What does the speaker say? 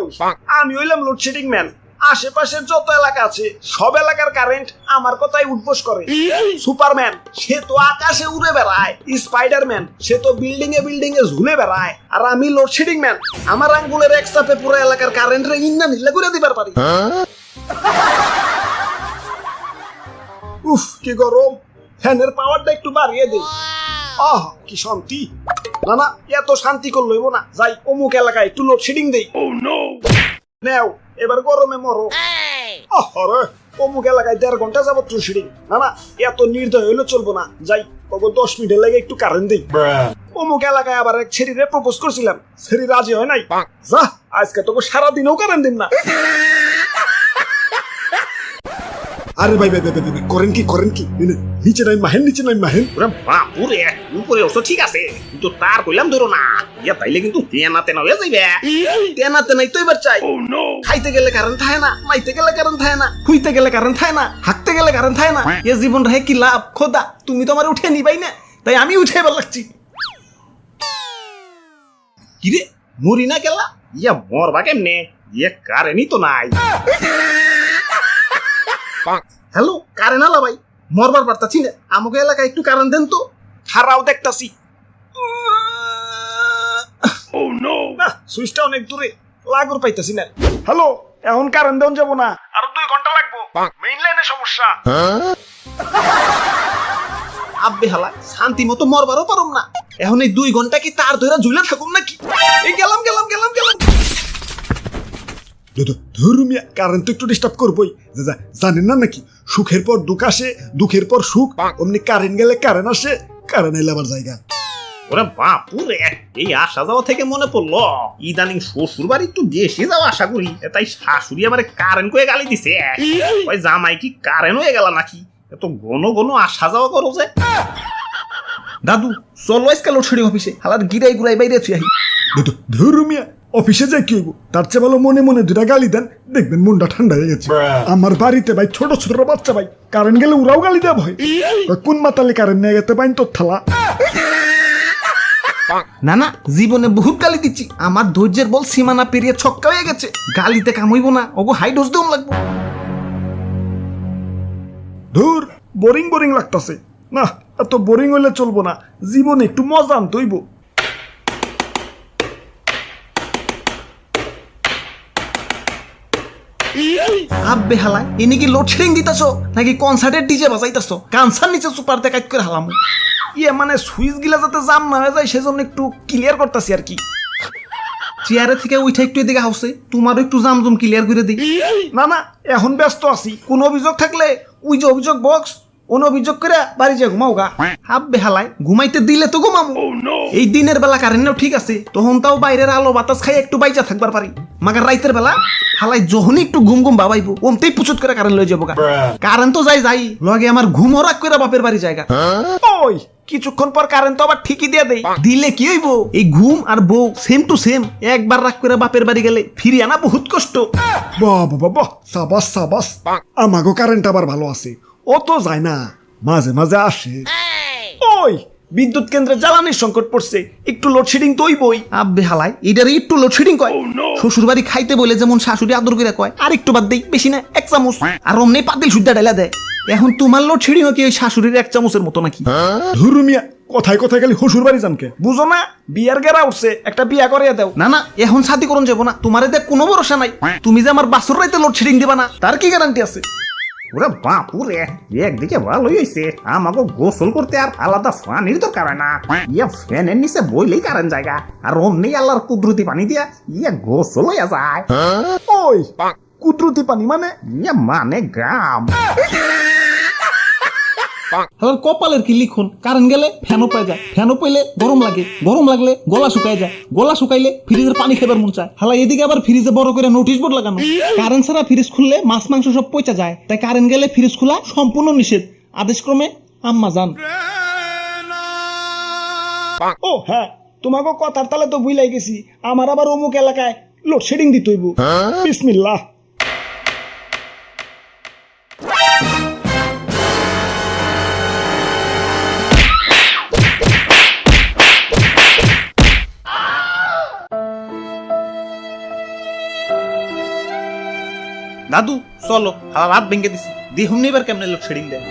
ওই আমি হইলাম লোডশেডিং ম্যান। আশেপাশের যত এলাকা আছে সব এলাকার কারেন্ট আমার কথাই উঠবোস করে। সুপারম্যান সে তো আকাশে উড়ে বেড়ায়, স্পাইডারম্যান সে তো বিল্ডিং এ ঝুলে বেড়ায়, আর আমি লোডশেডিং ম্যান। আমার আঙ্গুলের এক চাপে পুরো এলাকার কারেন্ট রে ইন্না নিল্লা করে দিবার পারি। উফ কি গরম, ফ্যানের পাওয়ারটা একটু বাড়িয়ে দে। আহ কি শান্তি। না না এত শান্তি করল হইব না, যাই অমুক এলাকায় একটু লোডশেডিং দেই। নেও এবার গরমে মরো। আরে অমুক এলাকায় 1.5 ঘন্টা যাবত লোডশেডিং। না না এত নির্দয় হইলে চলবো না, যাই ওগো 10 মিনিটের লাগে একটু কারেন্ট দেই। অমুক এলাকায় আবার এক ছেড়িরে প্রপোজ করছিলাম, ছেড়ি রাজি হয় নাই। যা আজকে তোকে সারাদিনও কারেন্ট দিন না। আরে ভাই ভাই ভাই করেন কি নিচে নাই মাহেন। ওরে বাপুরে, উপরে অবশ্য ঠিক আছে, কিন্তু তার কইলাম ধরো না, ইয়া তাইলে কিন্তু তেনা হয়ে যাইবে। তেনাতে নাই তো এবার চাই। খাইতে গেলে কারেন্ট থাকে না, মাইতে গেলে কারেন্ট থাকে না, খুইতে গেলে কারেন্ট থাকে না, হাঁকতে গেলে কারেন্ট থাকে না। এ জীবন রে কি লাভ খোদা, তুমি তো আমার উঠে নিবাই না, তাই আমি উঠে এবার লাগছি। কিরে মরি না গেলা, ইয়া মরবা কেমনে, ইয়া কারেন্টই তো নাই। হ্যালো কারেন্ট আলা ভাই, মরবার পারতাছি না, আমাকে এলাকায় একটু কারেন্ট দেন তো। খারাও দেখতাছি। না সুইচটা অনেক দূরে, লাগর পাইতাছি না। হ্যালো এখন কারেন্ট দেন যাব না, আরো 2 ঘন্টা লাগবো, মেইন লাইনে সমস্যা। আব্বে হালা শান্তি মতো মরবারও পারুম না, এখন এই 2 ঘন্টা কি তার ধরে ঝুলে থাকুম নাকি? এই গেলাম। ধর্মিয়া কারেন্ট তো একটু ডিস্টার্ব করবোই, জানেন না নাকি সুখের পর দুঃখ আসে, দুঃখের পর সুখ, অমনি কারেন্ট গেলে কারেন্ট আসে, কারেন্ট এলে আবার জায়গা। ওরে বাপুরে, এই আসা যাওয়া থেকে মনে পড়লো ইদানিং শ্বশুর বাড়ি একটু বেশি যাওয়া আশা করি, তাই শাশুড়ি আমার কারেন্ট করে গালি দিছে। ওই জামাই কি কারেন্ট হয়ে গেল নাকি, এত ঘন আসা যাওয়া করো যে। দাদু চলো আজকাল লোডশেডিং অফিসে, হালার গিরাই গুড়াই বাইরে আছি। ধর্মিয়া অফিসে যাই কি হইব, তার চেয়ে ভালো মনে মনে 2টা গালি দেন, দেখবেন মনটা ঠান্ডা হয়ে গেছে। আমার বাড়িতে ভাই ছোট বাচ্চা ভাই কারেন্ট গেলে ওরাও গালি দেওয়া ভয়, কোন মাতালে কারেন্ট নিয়ে গেতে পাইন তোর থালা। না জীবনে বহুত গালি দিচ্ছি, আমার ধৈর্যের বল সীমানা পেরিয়ে ছক্কা হয়ে গেছে, গালিতে কামইব না, ওগো হাই ডোজ দেওয়া লাগবো। ধুর বোরিং লাগতাছে, না এত বোরিং হইলে চলবো না, জীবনে একটু মজা আনতে হইব। আব্বে হালাই এনে কি লোডশেডিং দিতাছো নাকি কনসার্টের ডিজে বাজাইতাছো? কানসার নিচে সুপারতে কাজ করে হালাম। ইয়ে মানে সুইচ গিলা যাতে জাম না হয়ে যায় সেজন্য একটু ক্লিয়ার করতেছি আর কি। চেয়ারে থেকে উঠে একটু এদিকে হাউসে, তোমারও একটু জামজুম ক্লিয়ার করে দিই। না এখন ব্যস্ত আছি, কোন অভিযোগ থাকলে ওই যে অভিযোগ বক্স, কোন অভিযোগ করে বাড়ি যা ঘুমাও গা। হাব্বে হালাই ঘুমাইতে দিলে তো ঘুমামো। এই দিনের বেলা কারেন্টও ঠিক আছে, তখন তাও বাইরের আলো বাতাস খাই একটু বাইচা থাকবার পারি, মাগার রাইতের বেলা হালাই যখনই একটু ঘুম বাবাইবো ওমতেই পুচুত করে কারেন্ট লয়ে যাবো গা। কারেন্ট তো যাই লগে আমার ঘুমও রাখ করে বাপের বাড়ি জায়গা। ওই কিছুক্ষণ পর কারেন্ট তো আবার ঠিকই দিয়ে দেই, দিলে কি হইব, এই ঘুম আর বউ সেম টু সেম, একবার রাখ করে বাপের বাড়ি গেলে ফিরে আনা বহুত কষ্ট। বাহ সাবাস আমাগো কারেন্ট আবার ভালো আছে, ও তো যায় না, মাঝে আসে। ওই বিদ্যুৎ কেন্দ্রে জ্বালানির সংকট পড়ছে, একটু লোডশেডিং তো হইবই। আব্বে হালাই এটারে একটু লোডশেডিং কয়। শ্বশুর বাড়ি খাইতে বলে যেমন শাশুড়ি আদর করে কয়, আর একটু বাদ দেই, বেশি না 1 চামচ, আর অমনি পাতিল সুদ্ধা ঢেলা দেয়। এখন তোমার লোডশেডিং কি ওই শাশুড়ির 1 চামচের মতো নাকি? ধর্মিয়া কথায় খালি শ্বশুর বাড়ি জানকে বুঝো না, বিয়ার গেরা উঠছে, একটা বিয়া করিয়ে দাও। না এখন শাদি করুন যাবো না, তোমারে দেখ কোনো ভরসা নাই, তুমি যে আমার বাসুর রাইতে লোডশেডিং দিবা না তার কি গ্যারান্টি আছে? ওরে বাপুরে, একদিকে ভালোই হয়েছে, আমাকে গোসল করতে আর আলাদা পানির দরকার হয় না, ইয়া ফ্যানের নিচে বইলেই কারেন্ট জায়গা, আর অমনি আল্লাহর কুদরতি পানি দিয়া ইয়া গোসল হইয়া যায়। ওই কুদরতি পানি মানে? ইয়া মানে গাম। কপালের কি লিখন, কারেন্ট গেলে ফ্যানও পাই যায়, ফ্যানও পাইলে গরম লাগে, গরম লাগলে গলা শুকায় যায়, গলা শুকাইলে ফ্রিজের পানি খেবার মন চায়। হালা এদিকে আবার ফ্রিজে বড় করে নোটিশ বোর্ড লাগানো, কারেন্ট ছাড়া ফ্রিজ খুললে মাছ মাংস সব পচা যায়, তাই কারেন্ট গেলে ফ্রিজ খোলা সম্পূর্ণ নিষেধ, আদেশক্রমে আম্মা জান। ও হ্যাঁ তোমাকে কথার তালে তো বুঝলাই গেছি, আমার আবার অমুক এলাকায় লোডশেডিং দিতে হইব। বিসমিল্লাহ। দাদু চলো হালা রাত ভেঙে দিছি দেখুন এবার কেমনে লোডশেডিং দেয়